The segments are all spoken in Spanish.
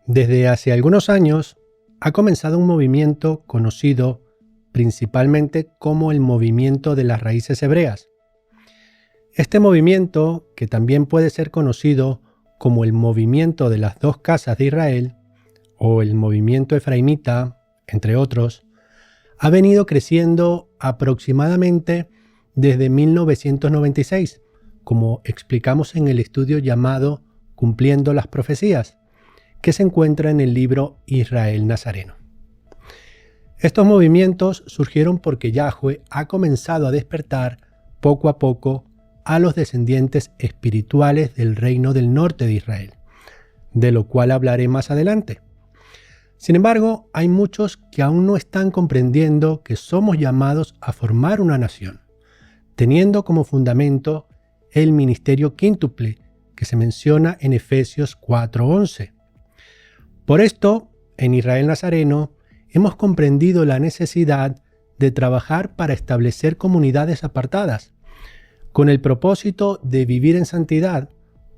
Desde hace algunos años ha comenzado un movimiento conocido principalmente como el movimiento de las raíces hebreas. Este movimiento, que también puede ser conocido como el movimiento de las dos casas de Israel o el movimiento efraimita, entre otros, ha venido creciendo aproximadamente desde 1996, como explicamos en el estudio llamado Cumpliendo las Profecías, que se encuentra en el libro Israel Nazareno. Estos movimientos surgieron porque Yahweh ha comenzado a despertar poco a poco a los descendientes espirituales del reino del norte de Israel, de lo cual hablaré más adelante. Sin embargo, hay muchos que aún no están comprendiendo que somos llamados a formar una nación, teniendo como fundamento el ministerio quíntuple que se menciona en Efesios 4:11. Por esto, en Israel Nazareno, hemos comprendido la necesidad de trabajar para establecer comunidades apartadas, con el propósito de vivir en santidad,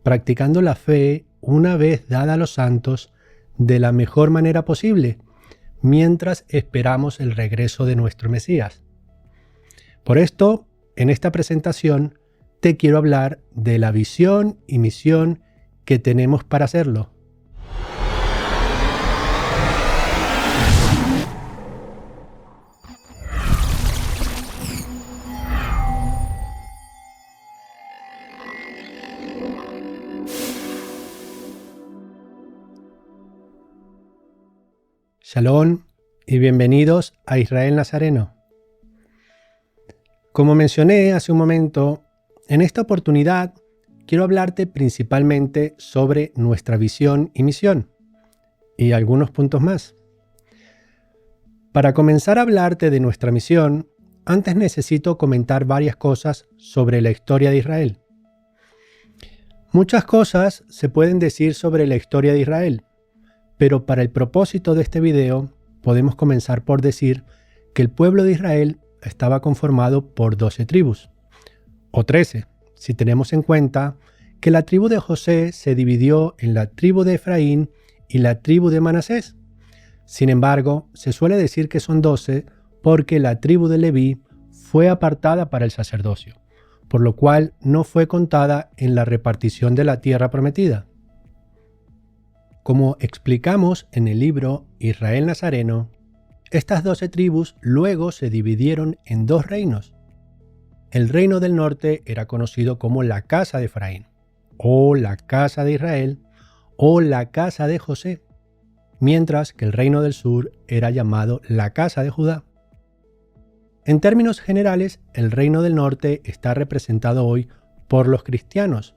practicando la fe una vez dada a los santos de la mejor manera posible, mientras esperamos el regreso de nuestro Mesías. Por esto, en esta presentación, te quiero hablar de la visión y misión que tenemos para hacerlo. Shalom y bienvenidos a Israel Nazareno. Como mencioné hace un momento, en esta oportunidad quiero hablarte principalmente sobre nuestra visión y misión, y algunos puntos más. Para comenzar a hablarte de nuestra misión, antes necesito comentar varias cosas sobre la historia de Israel. Muchas cosas se pueden decir sobre la historia de Israel, pero para el propósito de este video podemos comenzar por decir que el pueblo de Israel estaba conformado por 12 tribus, o 13, si tenemos en cuenta que la tribu de José se dividió en la tribu de Efraín y la tribu de Manasés. Sin embargo, se suele decir que son 12 porque la tribu de Leví fue apartada para el sacerdocio, por lo cual no fue contada en la repartición de la tierra prometida. Como explicamos en el libro Israel Nazareno, estas 12 tribus luego se dividieron en dos reinos. El reino del norte era conocido como la casa de Efraín, o la casa de Israel, o la casa de José, mientras que el reino del sur era llamado la casa de Judá. En términos generales, el reino del norte está representado hoy por los cristianos,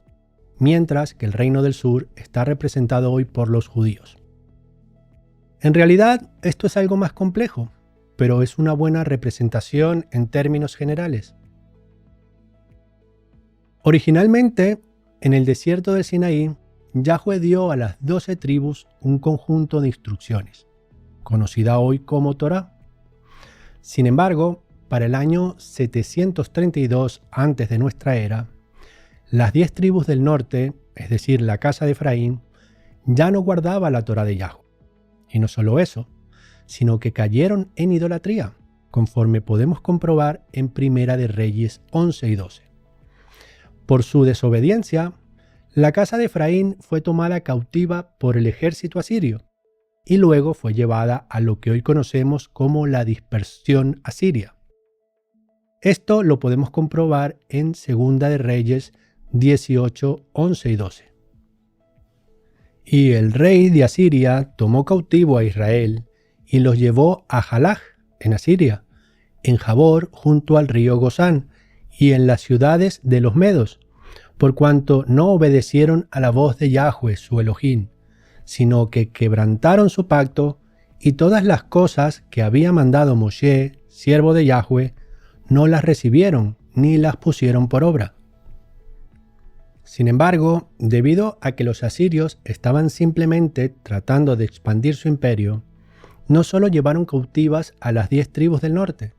mientras que el reino del sur está representado hoy por los judíos. En realidad, esto es algo más complejo, pero es una buena representación en términos generales. Originalmente, en el desierto del Sinaí, Yahweh dio a las 12 tribus un conjunto de instrucciones, conocida hoy como Torá. Sin embargo, para el año 732 antes de nuestra era, las 10 tribus del norte, es decir, la casa de Efraín, ya no guardaba la Torá de Yahweh. Y no solo eso, sino que cayeron en idolatría, conforme podemos comprobar en Primera de Reyes 11 y 12. Por su desobediencia, la casa de Efraín fue tomada cautiva por el ejército asirio y luego fue llevada a lo que hoy conocemos como la dispersión asiria. Esto lo podemos comprobar en Segunda de Reyes 18, 11 y 12. Y el rey de Asiria tomó cautivo a Israel y los llevó a Jalaj, en Asiria, en Jabor, junto al río Gozán, y en las ciudades de los medos, por cuanto no obedecieron a la voz de Yahweh, su Elohim, sino que quebrantaron su pacto, y todas las cosas que había mandado Moshe, siervo de Yahweh, no las recibieron ni las pusieron por obra. Sin embargo, debido a que los asirios estaban simplemente tratando de expandir su imperio, no solo llevaron cautivas a las 10 tribus del norte,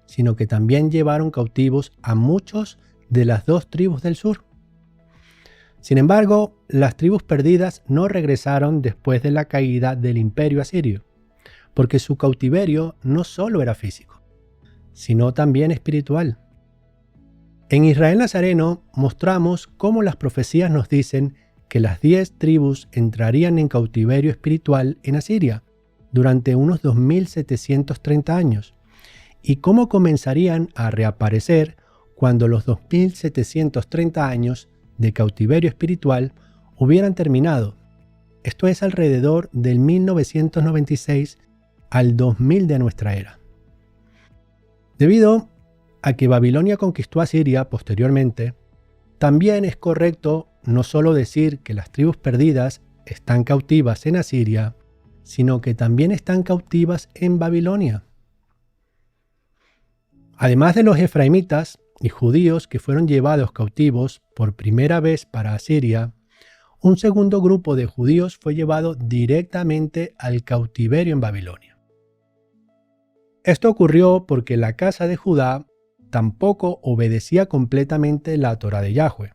sino que también llevaron cautivos a muchos de las 2 tribus del sur. Sin embargo, las tribus perdidas no regresaron después de la caída del imperio asirio, porque su cautiverio no solo era físico, sino también espiritual. En Israel Nazareno mostramos cómo las profecías nos dicen que las 10 tribus entrarían en cautiverio espiritual en Asiria durante unos 2730 años y cómo comenzarían a reaparecer cuando los 2730 años de cautiverio espiritual hubieran terminado. Esto es alrededor del 1996 al 2000 de nuestra era. Debido a que Babilonia conquistó a Siria posteriormente, también es correcto no solo decir que las tribus perdidas están cautivas en Asiria, sino que también están cautivas en Babilonia. Además de los efraimitas y judíos que fueron llevados cautivos por primera vez para Asiria, un segundo grupo de judíos fue llevado directamente al cautiverio en Babilonia. Esto ocurrió porque la casa de Judá tampoco obedecía completamente la Torá de Yahweh.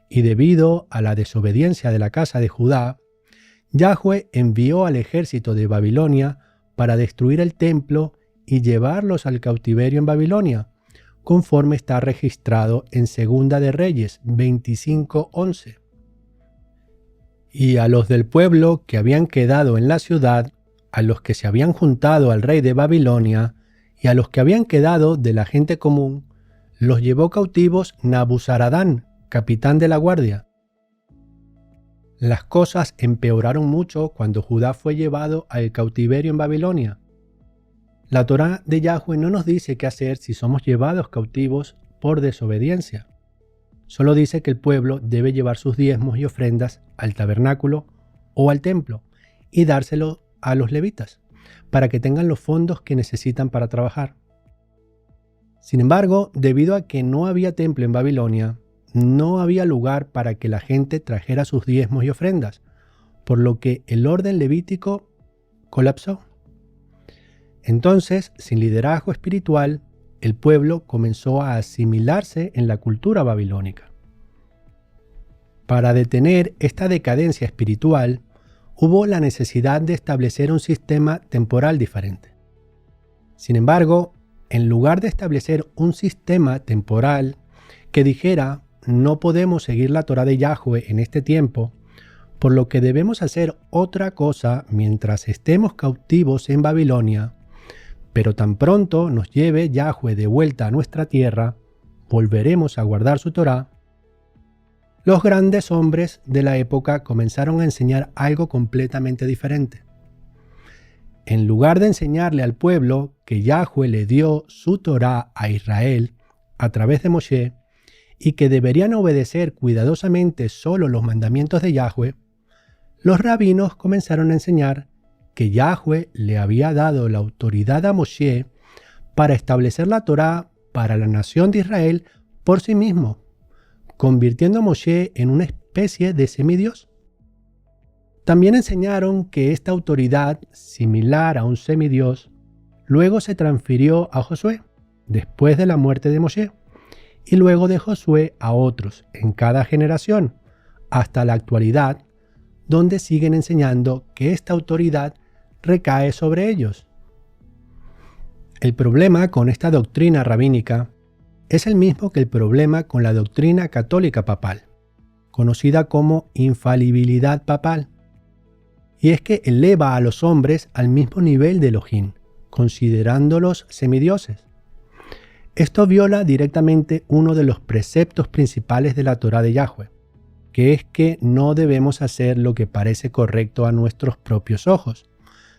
Y debido a la desobediencia de la casa de Judá, Yahweh envió al ejército de Babilonia para destruir el templo y llevarlos al cautiverio en Babilonia, conforme está registrado en Segunda de Reyes 25:11. Y a los del pueblo que habían quedado en la ciudad, a los que se habían juntado al rey de Babilonia, y a los que habían quedado de la gente común, los llevó cautivos Nabuzaradán, capitán de la guardia. Las cosas empeoraron mucho cuando Judá fue llevado al cautiverio en Babilonia. La Torá de Yahweh no nos dice qué hacer si somos llevados cautivos por desobediencia. Solo dice que el pueblo debe llevar sus diezmos y ofrendas al tabernáculo o al templo y dárselo a los levitas, para que tengan los fondos que necesitan para trabajar. Sin embargo, debido a que no había templo en Babilonia, no había lugar para que la gente trajera sus diezmos y ofrendas, por lo que el orden levítico colapsó. Entonces, sin liderazgo espiritual, el pueblo comenzó a asimilarse en la cultura babilónica. Para detener esta decadencia espiritual, hubo la necesidad de establecer un sistema temporal diferente. Sin embargo, en lugar de establecer un sistema temporal que dijera no podemos seguir la Torá de Yahweh en este tiempo, por lo que debemos hacer otra cosa mientras estemos cautivos en Babilonia, pero tan pronto nos lleve Yahweh de vuelta a nuestra tierra, volveremos a guardar su Torá. Los grandes hombres de la época comenzaron a enseñar algo completamente diferente. En lugar de enseñarle al pueblo que Yahweh le dio su Torá a Israel a través de Moshe y que deberían obedecer cuidadosamente solo los mandamientos de Yahweh, los rabinos comenzaron a enseñar que Yahweh le había dado la autoridad a Moshe para establecer la Torá para la nación de Israel por sí mismo, convirtiendo a Moshe en una especie de semidios. También enseñaron que esta autoridad, similar a un semidios, luego se transfirió a Josué, después de la muerte de Moshe, y luego de Josué a otros en cada generación, hasta la actualidad, donde siguen enseñando que esta autoridad recae sobre ellos. El problema con esta doctrina rabínica es el mismo que el problema con la doctrina católica papal, conocida como infalibilidad papal, y es que eleva a los hombres al mismo nivel de Elohim, considerándolos semidioses. Esto viola directamente uno de los preceptos principales de la Torá de Yahweh, que es que no debemos hacer lo que parece correcto a nuestros propios ojos,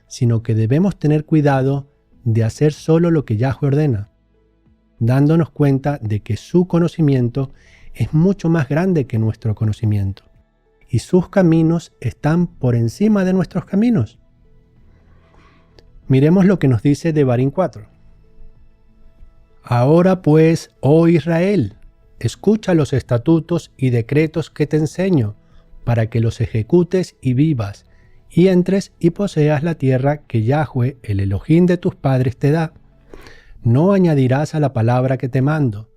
sino que debemos tener cuidado de hacer solo lo que Yahweh ordena, dándonos cuenta de que su conocimiento es mucho más grande que nuestro conocimiento, y sus caminos están por encima de nuestros caminos. Miremos lo que nos dice Devarim 4. Ahora pues, oh Israel, escucha los estatutos y decretos que te enseño, para que los ejecutes y vivas, y entres y poseas la tierra que Yahweh, el Elohim de tus padres, te da. No añadirás a la palabra que te mando,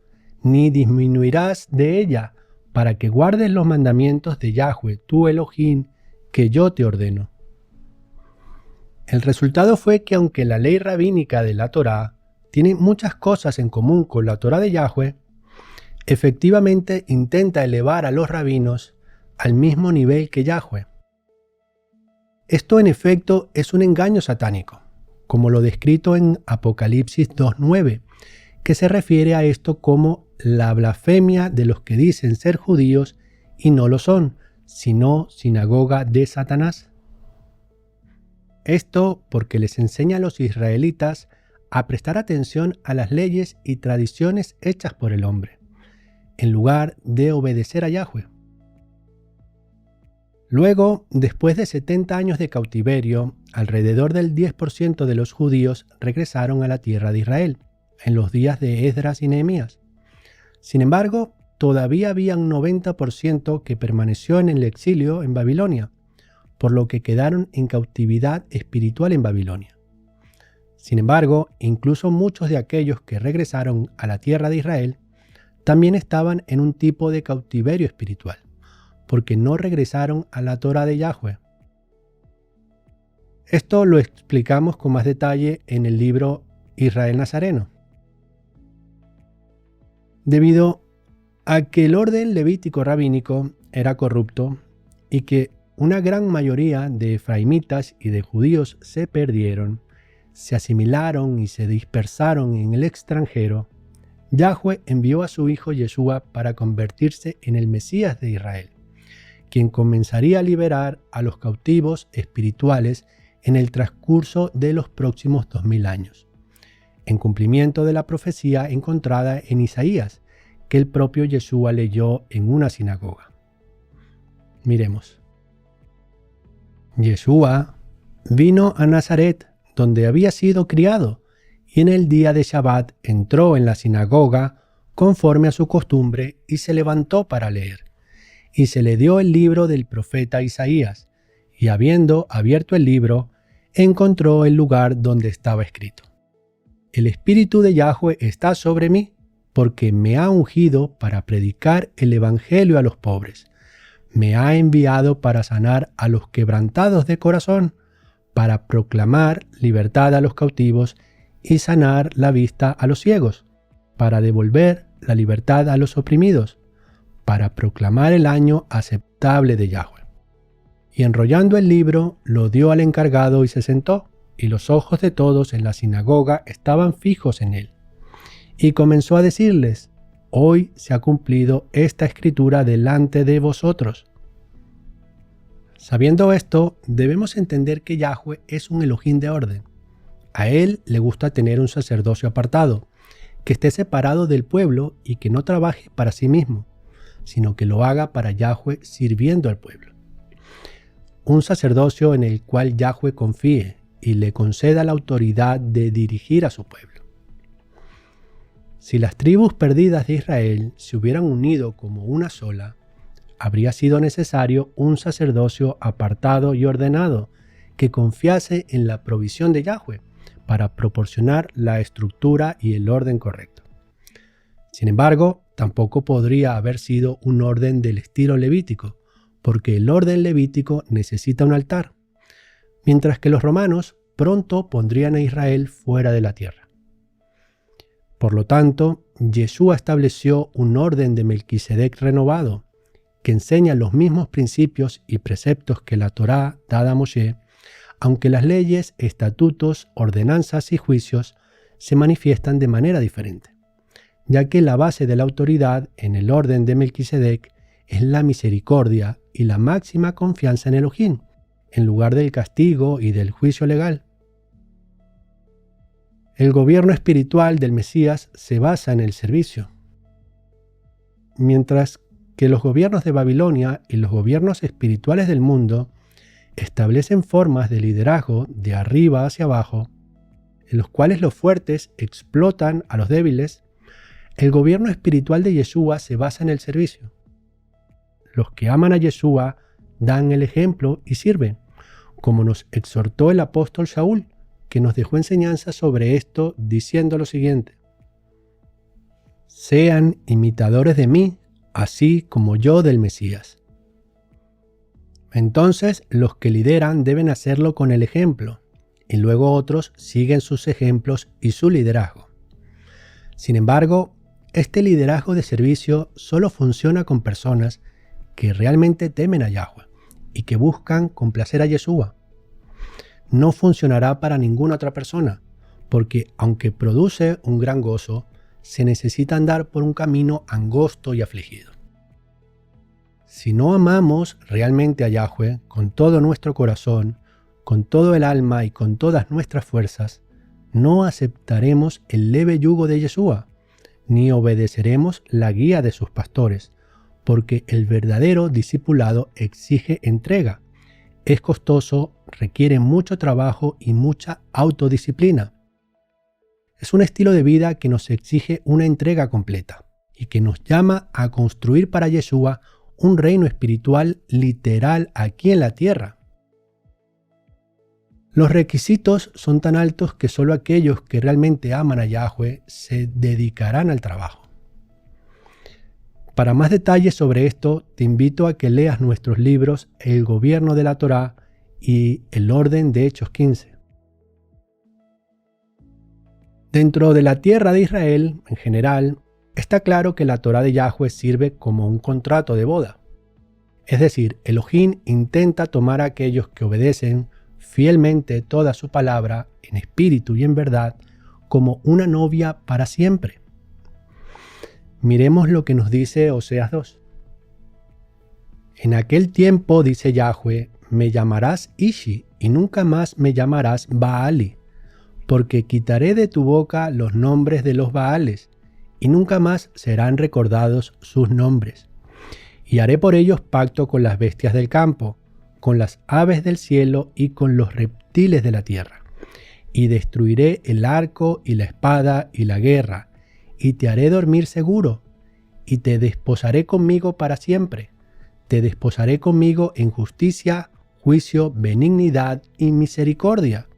ni disminuirás de ella, para que guardes los mandamientos de Yahweh, tu Elohim, que yo te ordeno. El resultado fue que aunque la ley rabínica de la Torá tiene muchas cosas en común con la Torá de Yahweh, efectivamente intenta elevar a los rabinos al mismo nivel que Yahweh. Esto en efecto es un engaño satánico, como lo descrito en Apocalipsis 2:9, que se refiere a esto como la blasfemia de los que dicen ser judíos y no lo son, sino sinagoga de Satanás. Esto porque les enseña a los israelitas a prestar atención a las leyes y tradiciones hechas por el hombre, en lugar de obedecer a Yahweh. Luego, después de 70 años de cautiverio, alrededor del 10% de los judíos regresaron a la tierra de Israel, en los días de Esdras y Nehemías. Sin embargo, todavía había un 90% que permaneció en el exilio en Babilonia, por lo que quedaron en cautividad espiritual en Babilonia. Sin embargo, incluso muchos de aquellos que regresaron a la tierra de Israel también estaban en un tipo de cautiverio espiritual, porque no regresaron a la Torá de Yahweh. Esto lo explicamos con más detalle en el libro Israel Nazareno. Debido a que el orden levítico rabínico era corrupto y que una gran mayoría de efraimitas y de judíos se perdieron, se asimilaron y se dispersaron en el extranjero, Yahweh envió a su hijo Yeshua para convertirse en el Mesías de Israel, quien comenzaría a liberar a los cautivos espirituales en el transcurso de los próximos 2000 años, en cumplimiento de la profecía encontrada en Isaías, que el propio Yeshua leyó en una sinagoga. Miremos. Yeshua vino a Nazaret, donde había sido criado, y en el día de Shabbat entró en la sinagoga conforme a su costumbre y se levantó para leer. Y se le dio el libro del profeta Isaías, y habiendo abierto el libro, encontró el lugar donde estaba escrito: El Espíritu de Yahweh está sobre mí, porque me ha ungido para predicar el evangelio a los pobres. Me ha enviado para sanar a los quebrantados de corazón, para proclamar libertad a los cautivos y sanar la vista a los ciegos, para devolver la libertad a los oprimidos, para proclamar el año aceptable de Yahweh. Y enrollando el libro, lo dio al encargado y se sentó, y los ojos de todos en la sinagoga estaban fijos en él. Y comenzó a decirles: Hoy se ha cumplido esta escritura delante de vosotros. Sabiendo esto, debemos entender que Yahweh es un Elohim de orden. A él le gusta tener un sacerdocio apartado, que esté separado del pueblo y que no trabaje para sí mismo, sino que lo haga para Yahweh sirviendo al pueblo. Un sacerdocio en el cual Yahweh confíe y le conceda la autoridad de dirigir a su pueblo. Si las tribus perdidas de Israel se hubieran unido como una sola, habría sido necesario un sacerdocio apartado y ordenado que confiase en la provisión de Yahweh para proporcionar la estructura y el orden correcto. Sin embargo, tampoco podría haber sido un orden del estilo levítico, porque el orden levítico necesita un altar, mientras que los romanos pronto pondrían a Israel fuera de la tierra. Por lo tanto, Yeshua estableció un orden de Melquisedec renovado, que enseña los mismos principios y preceptos que la Torá dada a Moshe, aunque las leyes, estatutos, ordenanzas y juicios se manifiestan de manera diferente, ya que la base de la autoridad en el orden de Melquisedec es la misericordia y la máxima confianza en Elohim, en lugar del castigo y del juicio legal. El gobierno espiritual del Mesías se basa en el servicio, mientras que los gobiernos de Babilonia y los gobiernos espirituales del mundo establecen formas de liderazgo de arriba hacia abajo, en los cuales los fuertes explotan a los débiles. El gobierno espiritual de Yeshua se basa en el servicio. Los que aman a Yeshua dan el ejemplo y sirven, como nos exhortó el apóstol Shaul, que nos dejó enseñanza sobre esto diciendo lo siguiente: Sean imitadores de mí, así como yo del Mesías. Entonces, los que lideran deben hacerlo con el ejemplo, y luego otros siguen sus ejemplos y su liderazgo. Sin embargo, este liderazgo de servicio solo funciona con personas que realmente temen a Yahweh y que buscan complacer a Yeshua. No funcionará para ninguna otra persona, porque aunque produce un gran gozo, se necesita andar por un camino angosto y afligido. Si no amamos realmente a Yahweh con todo nuestro corazón, con todo el alma y con todas nuestras fuerzas, no aceptaremos el leve yugo de Yeshua, ni obedeceremos la guía de sus pastores, porque el verdadero discipulado exige entrega, es costoso, requiere mucho trabajo y mucha autodisciplina. Es un estilo de vida que nos exige una entrega completa y que nos llama a construir para Yeshua un reino espiritual literal aquí en la tierra. Los requisitos son tan altos que solo aquellos que realmente aman a Yahweh se dedicarán al trabajo. Para más detalles sobre esto, te invito a que leas nuestros libros El gobierno de la Torá y El orden de Hechos 15. Dentro de la tierra de Israel, en general, está claro que la Torá de Yahweh sirve como un contrato de boda. Es decir, Elohim intenta tomar a aquellos que obedecen fielmente toda su palabra, en espíritu y en verdad, como una novia para siempre. Miremos lo que nos dice Oseas 2. En aquel tiempo, dice Yahweh, me llamarás Ishi y nunca más me llamarás Baali, porque quitaré de tu boca los nombres de los Baales y nunca más serán recordados sus nombres. Y haré por ellos pacto con las bestias del campo, con las aves del cielo y con los reptiles de la tierra. Y destruiré el arco y la espada y la guerra, y te haré dormir seguro, y te desposaré conmigo para siempre. Te desposaré conmigo en justicia, juicio, benignidad y misericordia.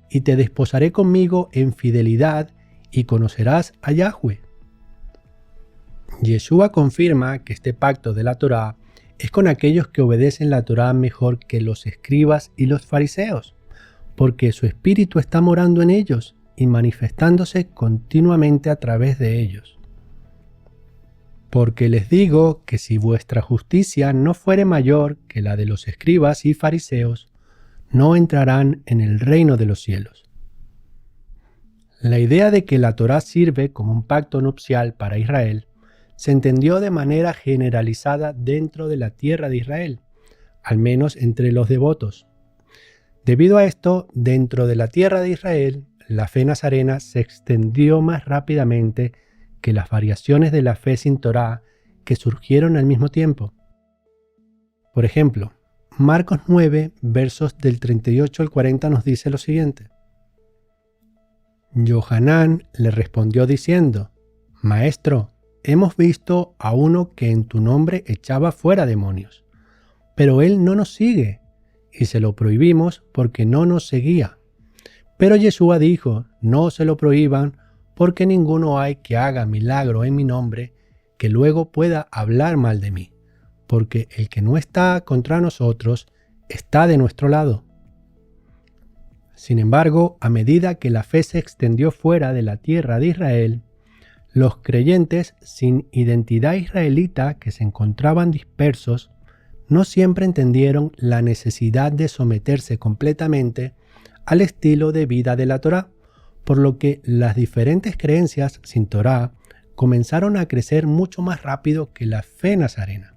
Y te desposaré conmigo en fidelidad, y conocerás a Yahweh. Yeshua confirma que este pacto de la Torá es con aquellos que obedecen la Torá mejor que los escribas y los fariseos, porque su espíritu está morando en ellos y manifestándose continuamente a través de ellos. Porque les digo que si vuestra justicia no fuere mayor que la de los escribas y fariseos, no entrarán en el reino de los cielos. La idea de que la Torá sirve como un pacto nupcial para Israel se entendió de manera generalizada dentro de la tierra de Israel, al menos entre los devotos. Debido a esto, dentro de la tierra de Israel, la fe nazarena se extendió más rápidamente que las variaciones de la fe sin Torá que surgieron al mismo tiempo. Por ejemplo, Marcos 9, versos del 38 al 40 nos dice lo siguiente. Yohanan le respondió diciendo, Maestro, hemos visto a uno que en tu nombre echaba fuera demonios, pero él no nos sigue, y se lo prohibimos porque no nos seguía. Pero Yeshua dijo, no se lo prohíban, porque ninguno hay que haga milagro en mi nombre, que luego pueda hablar mal de mí, porque el que no está contra nosotros, está de nuestro lado. Sin embargo, a medida que la fe se extendió fuera de la tierra de Israel, los creyentes sin identidad israelita que se encontraban dispersos no siempre entendieron la necesidad de someterse completamente al estilo de vida de la Torá, por lo que las diferentes creencias sin Torá comenzaron a crecer mucho más rápido que la fe nazarena.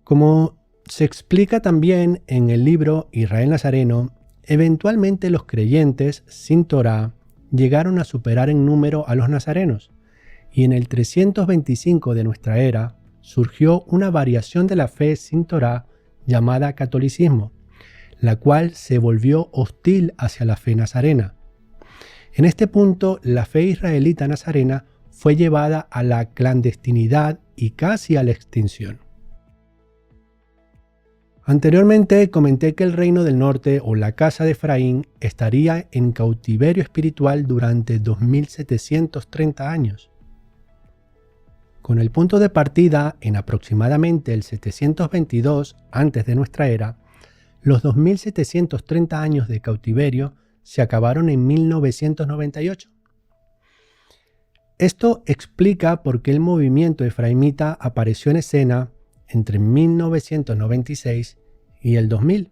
Como se explica también en el libro Israel Nazareno, eventualmente los creyentes sin Torá llegaron a superar en número a los nazarenos, y en el 325 de nuestra era surgió una variación de la fe sin Torá llamada catolicismo, la cual se volvió hostil hacia la fe nazarena. En este punto, la fe israelita nazarena fue llevada a la clandestinidad y casi a la extinción. Anteriormente comenté que el reino del norte o la casa de Efraín estaría en cautiverio espiritual durante 2730 años. Con el punto de partida en aproximadamente el 722 antes de nuestra era, los 2730 años de cautiverio se acabaron en 1998. Esto explica por qué el movimiento efraimita apareció en escena entre 1996 y el 2000.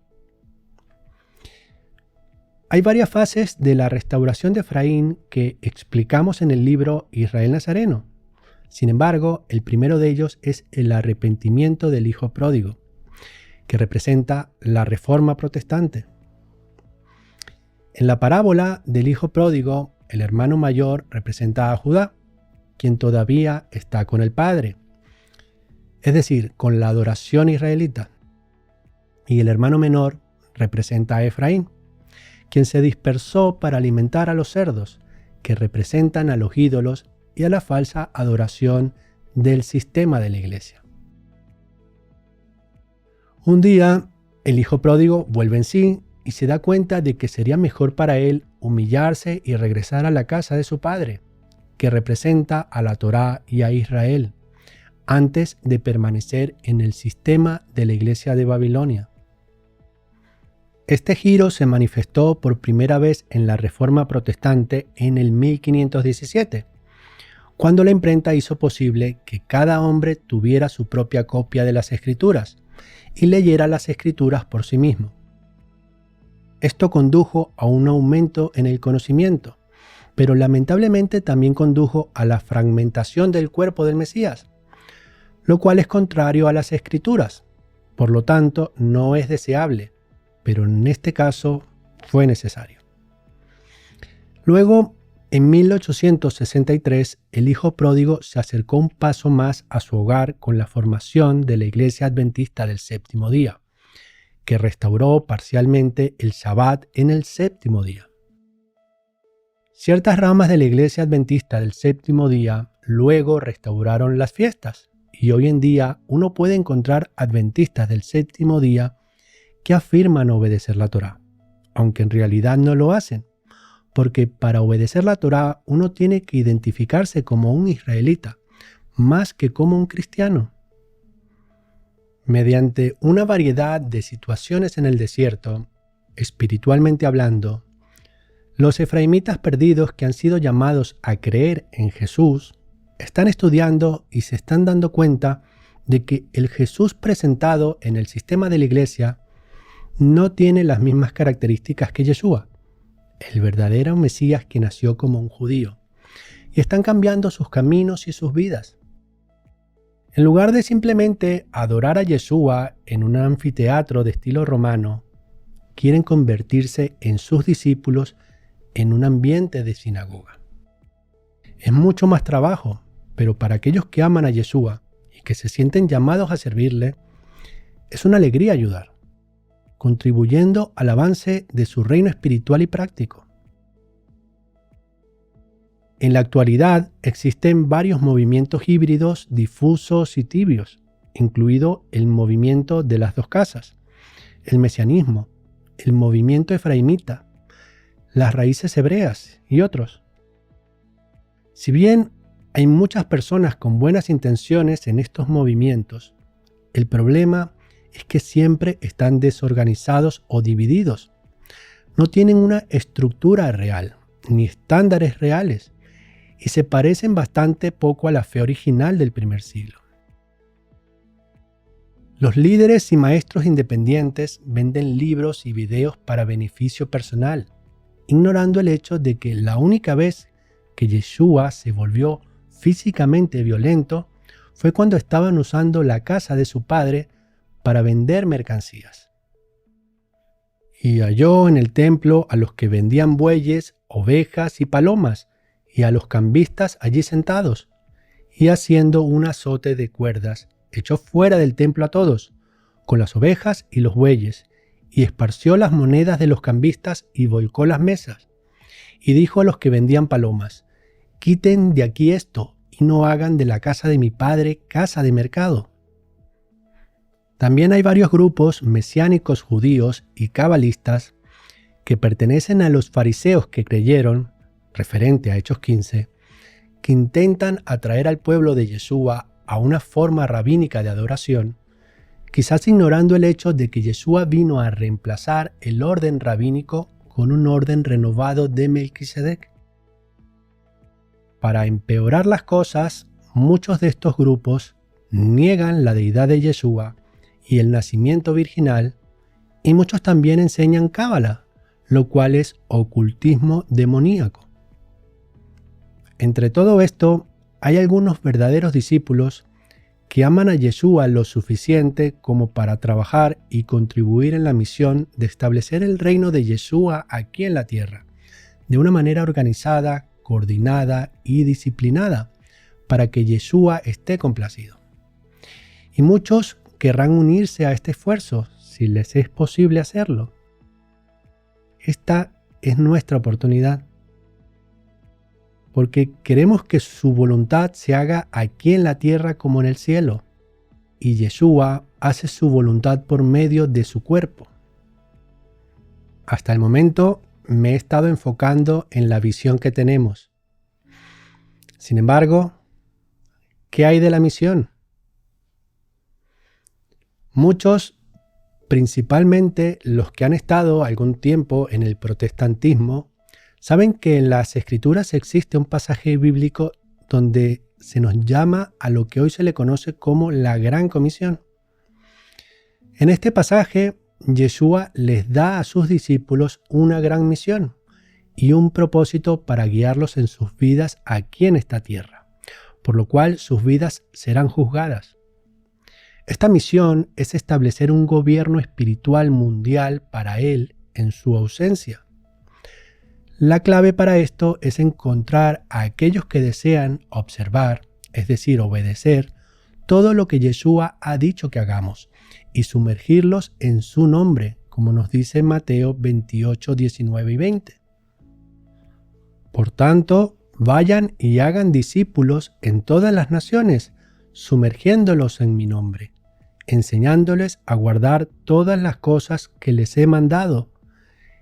Hay varias fases de la restauración de Efraín que explicamos en el libro Israel Nazareno. Sin embargo, el primero de ellos es el arrepentimiento del hijo pródigo, que representa la reforma protestante. En la parábola del hijo pródigo, el hermano mayor representa a Judá, quien todavía está con el padre, es decir, con la adoración israelita. Y el hermano menor representa a Efraín, quien se dispersó para alimentar a los cerdos, que representan a los ídolos y a la falsa adoración del sistema de la iglesia. Un día, el hijo pródigo vuelve en sí y se da cuenta de que sería mejor para él humillarse y regresar a la casa de su padre, que representa a la Torá y a Israel, antes de permanecer en el sistema de la iglesia de Babilonia. Este giro se manifestó por primera vez en la Reforma Protestante en el 1517, cuando la imprenta hizo posible que cada hombre tuviera su propia copia de las Escrituras y leyera las Escrituras por sí mismo. Esto condujo a un aumento en el conocimiento, pero lamentablemente también condujo a la fragmentación del cuerpo del Mesías, lo cual es contrario a las Escrituras, por lo tanto no es deseable, pero en este caso fue necesario. Luego, en 1863, el hijo pródigo se acercó un paso más a su hogar con la formación de la Iglesia Adventista del Séptimo Día, que restauró parcialmente el Shabbat en el séptimo día. Ciertas ramas de la Iglesia Adventista del Séptimo Día luego restauraron las fiestas, y hoy en día uno puede encontrar adventistas del séptimo día que afirman obedecer la Torá, aunque en realidad no lo hacen, porque para obedecer la Torá uno tiene que identificarse como un israelita, más que como un cristiano. Mediante una variedad de situaciones en el desierto, espiritualmente hablando, los efraimitas perdidos que han sido llamados a creer en Jesús están estudiando y se están dando cuenta de que el Jesús presentado en el sistema de la iglesia no tiene las mismas características que Yeshua, el verdadero Mesías que nació como un judío, y están cambiando sus caminos y sus vidas. En lugar de simplemente adorar a Yeshua en un anfiteatro de estilo romano, quieren convertirse en sus discípulos en un ambiente de sinagoga. Es mucho más trabajo, pero para aquellos que aman a Yeshua y que se sienten llamados a servirle, es una alegría ayudar, contribuyendo al avance de su reino espiritual y práctico. En la actualidad existen varios movimientos híbridos difusos y tibios, incluido el movimiento de las dos casas, el mesianismo, el movimiento efraimita, las raíces hebreas y otros. Si bien hay muchas personas con buenas intenciones en estos movimientos, el problema es que siempre están desorganizados o divididos. No tienen una estructura real, ni estándares reales, y se parecen bastante poco a la fe original del primer siglo. Los líderes y maestros independientes venden libros y videos para beneficio personal, ignorando el hecho de que la única vez que Yeshua se volvió físicamente violento fue cuando estaban usando la casa de su padre para vender mercancías. Y halló en el templo a los que vendían bueyes, ovejas y palomas, y a los cambistas allí sentados, y haciendo un azote de cuerdas, echó fuera del templo a todos, con las ovejas y los bueyes, y esparció las monedas de los cambistas y volcó las mesas. Y dijo a los que vendían palomas: «Quiten de aquí esto, y no hagan de la casa de mi padre casa de mercado». También hay varios grupos mesiánicos judíos y cabalistas que pertenecen a los fariseos que creyeron, referente a Hechos 15, que intentan atraer al pueblo de Yeshua a una forma rabínica de adoración, quizás ignorando el hecho de que Yeshua vino a reemplazar el orden rabínico con un orden renovado de Melquisedec. Para empeorar las cosas, muchos de estos grupos niegan la deidad de Yeshua y el nacimiento virginal, y muchos también enseñan cábala, lo cual es ocultismo demoníaco. Entre todo esto, hay algunos verdaderos discípulos que aman a Yeshua lo suficiente como para trabajar y contribuir en la misión de establecer el reino de Yeshua aquí en la tierra, de una manera organizada, coordinada y disciplinada, para que Yeshua esté complacido. Y muchos querrán unirse a este esfuerzo, si les es posible hacerlo. Esta es nuestra oportunidad, porque queremos que su voluntad se haga aquí en la tierra como en el cielo, y Yeshua hace su voluntad por medio de su cuerpo. Hasta el momento me he estado enfocando en la visión que tenemos. Sin embargo, ¿qué hay de la misión? Muchos, principalmente los que han estado algún tiempo en el protestantismo, saben que en las Escrituras existe un pasaje bíblico donde se nos llama a lo que hoy se le conoce como la Gran Comisión. En este pasaje, Yeshua les da a sus discípulos una gran misión y un propósito para guiarlos en sus vidas aquí en esta tierra, por lo cual sus vidas serán juzgadas. Esta misión es establecer un gobierno espiritual mundial para Él en su ausencia. La clave para esto es encontrar a aquellos que desean observar, es decir, obedecer, todo lo que Yeshua ha dicho que hagamos y sumergirlos en su nombre, como nos dice Mateo 28, 19 y 20. Por tanto, vayan y hagan discípulos en todas las naciones, sumergiéndolos en mi nombre, enseñándoles a guardar todas las cosas que les he mandado.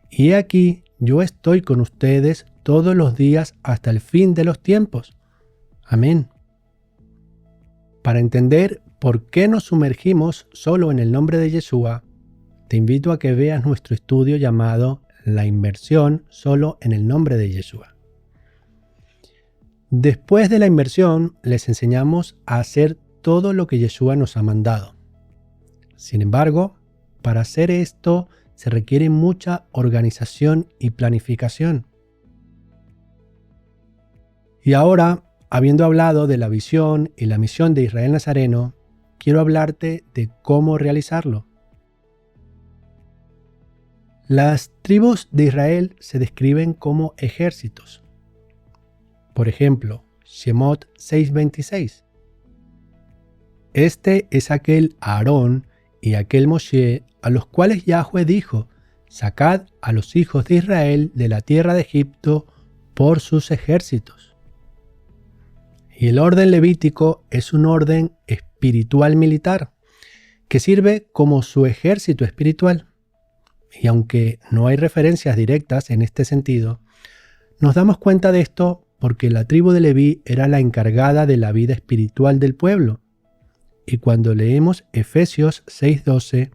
Y he aquí, yo estoy con ustedes todos los días hasta el fin de los tiempos. Amén. Para entender por qué nos sumergimos solo en el nombre de Yeshua, te invito a que veas nuestro estudio llamado La inmersión solo en el nombre de Yeshua. Después de la inmersión, les enseñamos a hacer todo lo que Yeshua nos ha mandado. Sin embargo, para hacer esto se requiere mucha organización y planificación. Y ahora, habiendo hablado de la visión y la misión de Israel Nazareno, quiero hablarte de cómo realizarlo. Las tribus de Israel se describen como ejércitos. Por ejemplo, Shemot 6:26. Este es aquel Aarón y aquel Moshe a los cuales Yahweh dijo: sacad a los hijos de Israel de la tierra de Egipto por sus ejércitos. Y el orden levítico es un orden espiritual militar que sirve como su ejército espiritual. Y aunque no hay referencias directas en este sentido, nos damos cuenta de esto porque la tribu de Leví era la encargada de la vida espiritual del pueblo. Y cuando leemos Efesios 6:12,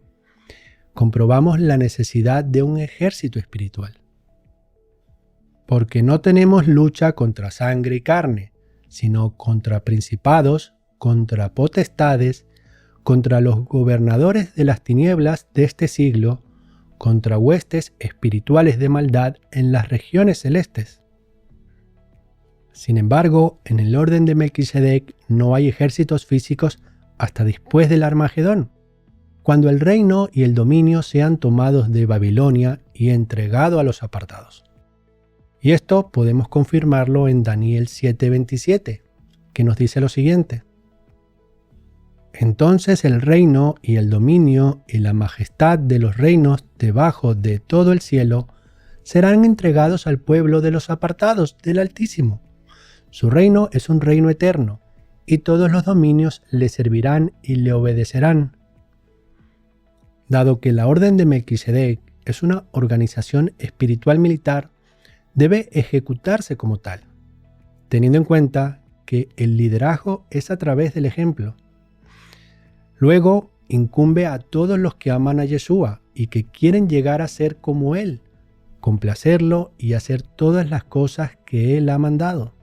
comprobamos la necesidad de un ejército espiritual. Porque no tenemos lucha contra sangre y carne, sino contra principados, contra potestades, contra los gobernadores de las tinieblas de este siglo, contra huestes espirituales de maldad en las regiones celestes. Sin embargo, en el orden de Melquisedec no hay ejércitos físicos hasta después del Armagedón, cuando el reino y el dominio sean tomados de Babilonia y entregado a los apartados. Y esto podemos confirmarlo en Daniel 7:27, que nos dice lo siguiente: entonces el reino y el dominio y la majestad de los reinos debajo de todo el cielo serán entregados al pueblo de los apartados del Altísimo. Su reino es un reino eterno, y todos los dominios le servirán y le obedecerán. Dado que la orden de Melquisedec es una organización espiritual militar, debe ejecutarse como tal, teniendo en cuenta porque el liderazgo es a través del ejemplo. Luego, incumbe a todos los que aman a Yeshua y que quieren llegar a ser como Él, complacerlo y hacer todas las cosas que Él ha mandado.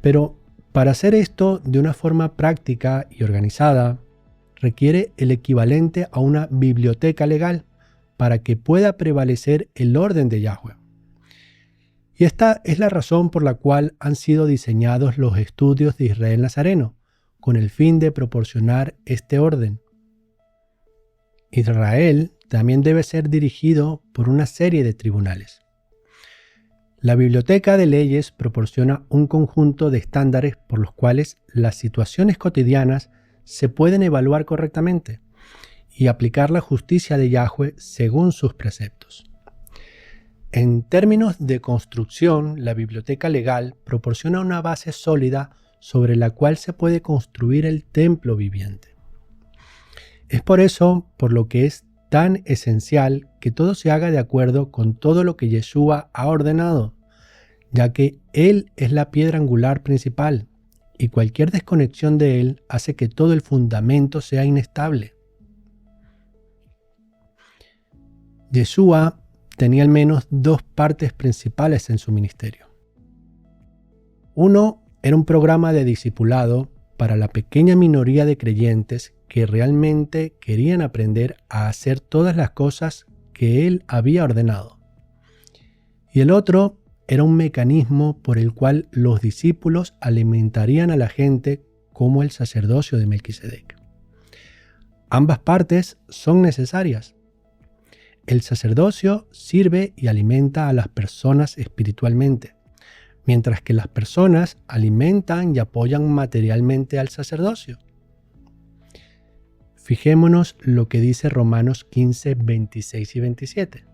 Pero para hacer esto de una forma práctica y organizada, requiere el equivalente a una biblioteca legal para que pueda prevalecer el orden de Yahweh. Y esta es la razón por la cual han sido diseñados los estudios de Israel Nazareno, con el fin de proporcionar este orden. Israel también debe ser dirigido por una serie de tribunales. La Biblioteca de Leyes proporciona un conjunto de estándares por los cuales las situaciones cotidianas se pueden evaluar correctamente y aplicar la justicia de Yahweh según sus preceptos. En términos de construcción, la biblioteca legal proporciona una base sólida sobre la cual se puede construir el templo viviente. Es por eso por lo que es tan esencial que todo se haga de acuerdo con todo lo que Yeshua ha ordenado, ya que Él es la piedra angular principal y cualquier desconexión de Él hace que todo el fundamento sea inestable. Yeshua tenía al menos dos partes principales en su ministerio. Uno era un programa de discipulado para la pequeña minoría de creyentes que realmente querían aprender a hacer todas las cosas que Él había ordenado. Y el otro era un mecanismo por el cual los discípulos alimentarían a la gente como el sacerdocio de Melquisedec. Ambas partes son necesarias. El sacerdocio sirve y alimenta a las personas espiritualmente, mientras que las personas alimentan y apoyan materialmente al sacerdocio. Fijémonos lo que dice Romanos 15, 26 y 27.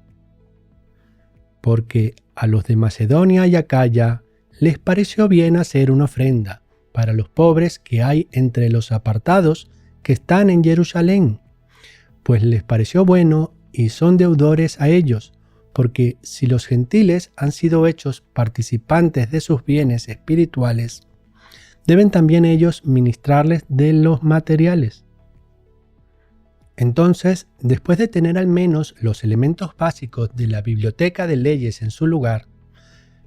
Porque a los de Macedonia y Acaya les pareció bien hacer una ofrenda para los pobres que hay entre los apartados que están en Jerusalén, pues les pareció bueno y son deudores a ellos, porque si los gentiles han sido hechos participantes de sus bienes espirituales, deben también ellos ministrarles de los materiales. Entonces, después de tener al menos los elementos básicos de la biblioteca de leyes en su lugar,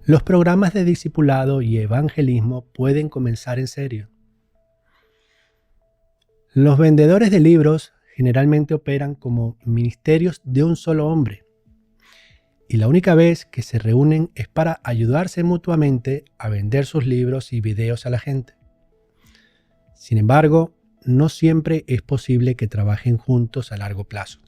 los programas de discipulado y evangelismo pueden comenzar en serio. Los vendedores de libros generalmente operan como ministerios de un solo hombre, y la única vez que se reúnen es para ayudarse mutuamente a vender sus libros y videos a la gente. Sin embargo, no siempre es posible que trabajen juntos a largo plazo,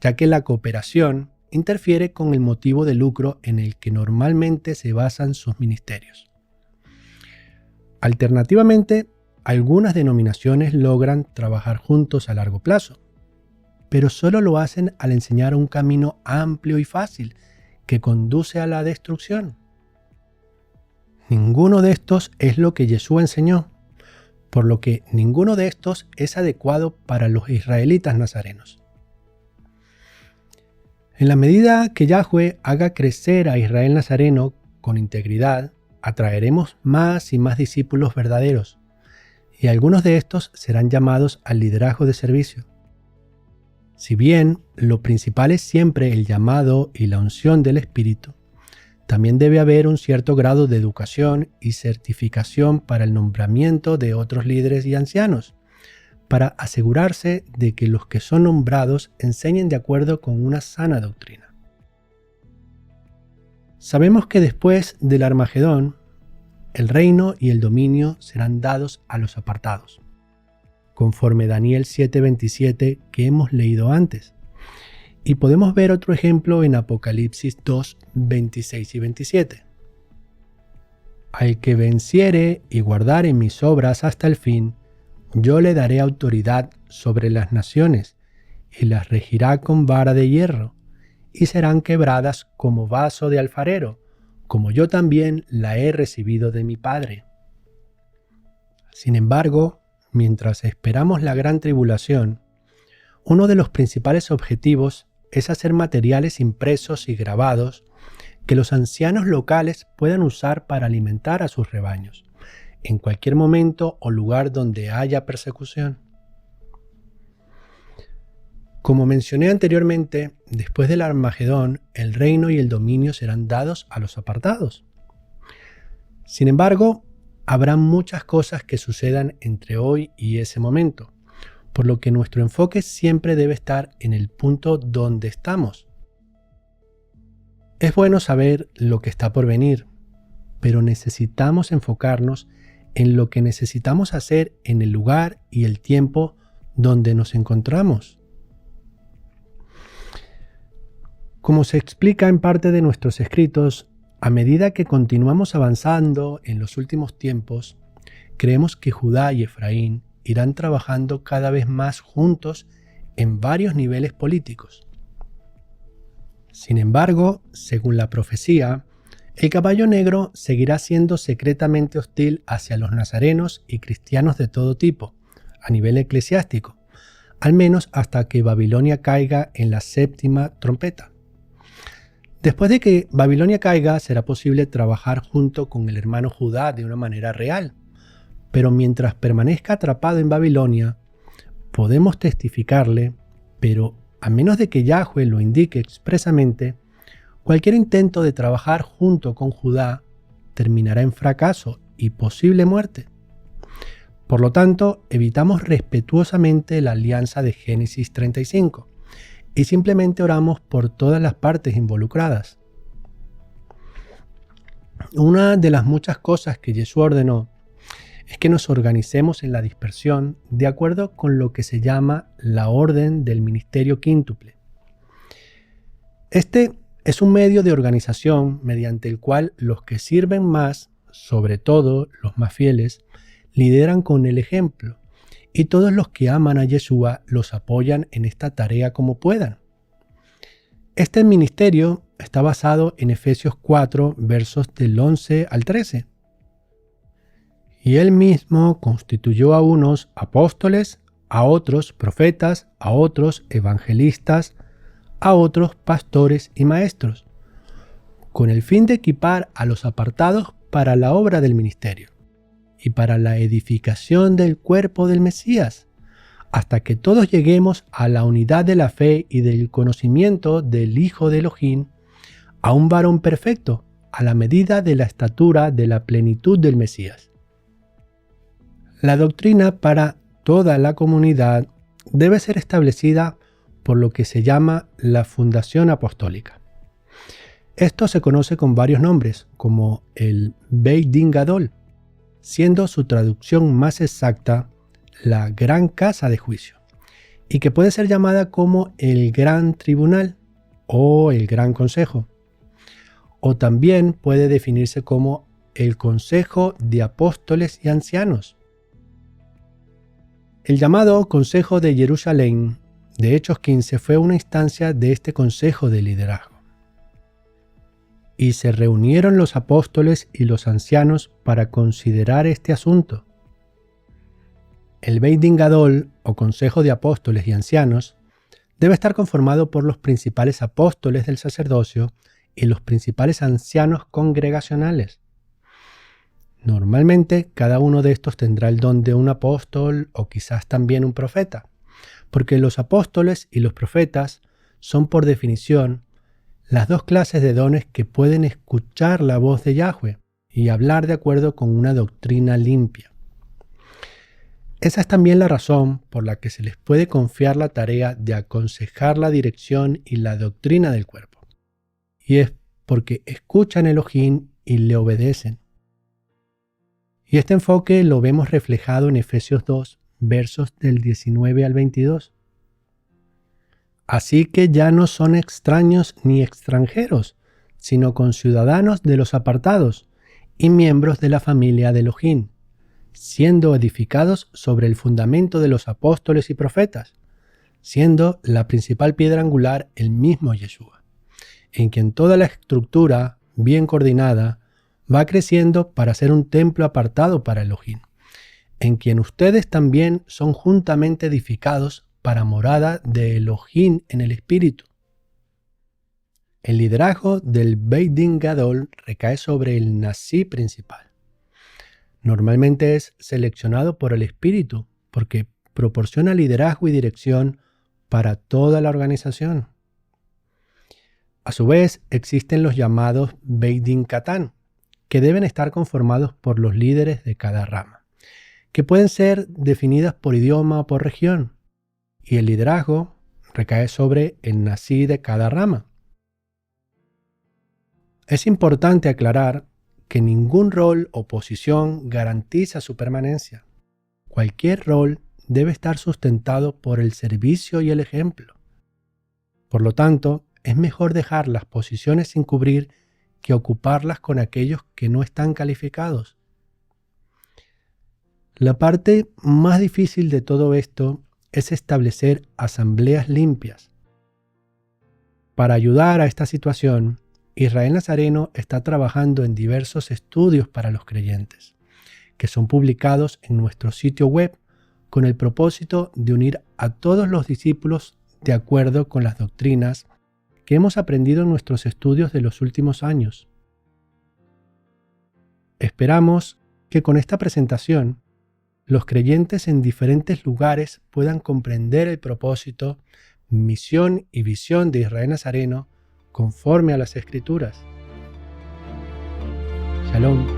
ya que la cooperación interfiere con el motivo de lucro en el que normalmente se basan sus ministerios. Alternativamente, algunas denominaciones logran trabajar juntos a largo plazo, pero solo lo hacen al enseñar un camino amplio y fácil que conduce a la destrucción. Ninguno de estos es lo que Yeshua enseñó, por lo que ninguno de estos es adecuado para los israelitas nazarenos. En la medida que Yahweh haga crecer a Israel nazareno con integridad, atraeremos más y más discípulos verdaderos, y algunos de estos serán llamados al liderazgo de servicio. Si bien lo principal es siempre el llamado y la unción del Espíritu, también debe haber un cierto grado de educación y certificación para el nombramiento de otros líderes y ancianos, para asegurarse de que los que son nombrados enseñen de acuerdo con una sana doctrina. Sabemos que después del Armagedón, el reino y el dominio serán dados a los apartados, conforme Daniel 7:27 que hemos leído antes. Y podemos ver otro ejemplo en Apocalipsis 2, 26 y 27. Al que venciere y guardare mis obras hasta el fin, yo le daré autoridad sobre las naciones, y las regirá con vara de hierro, y serán quebradas como vaso de alfarero, como yo también la he recibido de mi Padre. Sin embargo, mientras esperamos la gran tribulación, uno de los principales objetivos es hacer materiales impresos y grabados que los ancianos locales puedan usar para alimentar a sus rebaños, en cualquier momento o lugar donde haya persecución. Como mencioné anteriormente, después del Armagedón, el reino y el dominio serán dados a los apartados. Sin embargo, habrá muchas cosas que sucedan entre hoy y ese momento, por lo que nuestro enfoque siempre debe estar en el punto donde estamos. Es bueno saber lo que está por venir, pero necesitamos enfocarnos en lo que necesitamos hacer en el lugar y el tiempo donde nos encontramos. Como se explica en parte de nuestros escritos, a medida que continuamos avanzando en los últimos tiempos, creemos que Judá y Efraín irán trabajando cada vez más juntos en varios niveles políticos. Sin embargo, según la profecía, el caballo negro seguirá siendo secretamente hostil hacia los nazarenos y cristianos de todo tipo, a nivel eclesiástico, al menos hasta que Babilonia caiga en la séptima trompeta. Después de que Babilonia caiga, será posible trabajar junto con el hermano Judá de una manera real, pero mientras permanezca atrapado en Babilonia, podemos testificarle, pero a menos de que Yahweh lo indique expresamente, cualquier intento de trabajar junto con Judá terminará en fracaso y posible muerte. Por lo tanto, evitamos respetuosamente la alianza de Génesis 35 y simplemente oramos por todas las partes involucradas. Una de las muchas cosas que Jesús ordenó es que nos organicemos en la dispersión de acuerdo con lo que se llama la orden del ministerio quíntuple. Este es un medio de organización mediante el cual los que sirven más, sobre todo los más fieles, lideran con el ejemplo, y todos los que aman a Yeshua los apoyan en esta tarea como puedan. Este ministerio está basado en Efesios 4, versos del 11 al 13. Y él mismo constituyó a unos apóstoles, a otros profetas, a otros evangelistas, a otros pastores y maestros, con el fin de equipar a los apartados para la obra del ministerio y para la edificación del cuerpo del Mesías, hasta que todos lleguemos a la unidad de la fe y del conocimiento del Hijo de Elohim, a un varón perfecto, a la medida de la estatura de la plenitud del Mesías. La doctrina para toda la comunidad debe ser establecida por lo que se llama la fundación apostólica. Esto se conoce con varios nombres, como el Beit Din Gadol, siendo su traducción más exacta la gran casa de juicio, y que puede ser llamada como el gran tribunal o el gran consejo, o también puede definirse como el consejo de apóstoles y ancianos. El llamado Consejo de Jerusalén de Hechos 15 fue una instancia de este consejo de liderazgo. Y se reunieron los apóstoles y los ancianos para considerar este asunto. El Beit Din Gadol, o Consejo de Apóstoles y Ancianos, debe estar conformado por los principales apóstoles del sacerdocio y los principales ancianos congregacionales. Normalmente, cada uno de estos tendrá el don de un apóstol o quizás también un profeta, porque los apóstoles y los profetas son por definición las dos clases de dones que pueden escuchar la voz de Yahweh y hablar de acuerdo con una doctrina limpia. Esa es también la razón por la que se les puede confiar la tarea de aconsejar la dirección y la doctrina del cuerpo. Y es porque escuchan Elohim y le obedecen. Y este enfoque lo vemos reflejado en Efesios 2, versos del 19 al 22. Así que ya no son extraños ni extranjeros, sino conciudadanos de los apartados y miembros de la familia de Elohim, siendo edificados sobre el fundamento de los apóstoles y profetas, siendo la principal piedra angular el mismo Yeshua, en quien toda la estructura, bien coordinada, va creciendo para ser un templo apartado para Elohim, en quien ustedes también son juntamente edificados para morada de Elohim en el Espíritu. El liderazgo del Beit Din Gadol recae sobre el Nasi principal. Normalmente es seleccionado por el Espíritu porque proporciona liderazgo y dirección para toda la organización. A su vez, existen los llamados Beit Din Katan, que deben estar conformados por los líderes de cada rama, que pueden ser definidas por idioma o por región, y el liderazgo recae sobre el Nasí de cada rama. Es importante aclarar que ningún rol o posición garantiza su permanencia. Cualquier rol debe estar sustentado por el servicio y el ejemplo. Por lo tanto, es mejor dejar las posiciones sin cubrir que ocuparlas con aquellos que no están calificados. La parte más difícil de todo esto es establecer asambleas limpias. Para ayudar a esta situación, Israel Nazareno está trabajando en diversos estudios para los creyentes, que son publicados en nuestro sitio web con el propósito de unir a todos los discípulos de acuerdo con las doctrinas que hemos aprendido en nuestros estudios de los últimos años. Esperamos que con esta presentación los creyentes en diferentes lugares puedan comprender el propósito, misión y visión de Israel Nazareno conforme a las Escrituras. Shalom.